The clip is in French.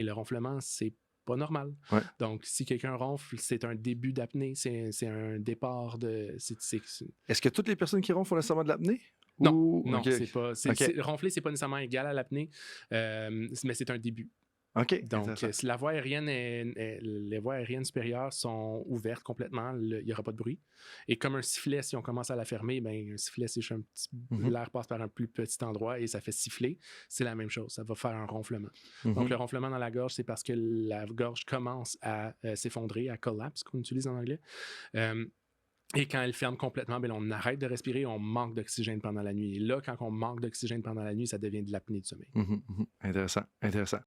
Et le ronflement, c'est pas normal. Ouais. Donc, si quelqu'un ronfle, c'est un début d'apnée, c'est un départ de... Est-ce que toutes les personnes qui ronflent font nécessairement de l'apnée? Non, Ou... non, OK. c'est pas... OK. Ronfler, c'est pas nécessairement égal à l'apnée, mais c'est un début. OK, Donc, intéressant. si la voie aérienne les voies aériennes supérieures sont ouvertes complètement, il n'y aura pas de bruit. Et comme un sifflet, si on commence à la fermer, ben, un sifflet, c'est juste l'air passe par un plus petit endroit et ça fait siffler. C'est la même chose, ça va faire un ronflement. Donc, le ronflement dans la gorge, c'est parce que la gorge commence à s'effondrer, à collapse, qu'on utilise en anglais. Et quand elle ferme complètement, ben, on arrête de respirer, on manque d'oxygène pendant la nuit. Et là, quand on manque d'oxygène pendant la nuit, ça devient de l'apnée du sommeil. Intéressant, intéressant.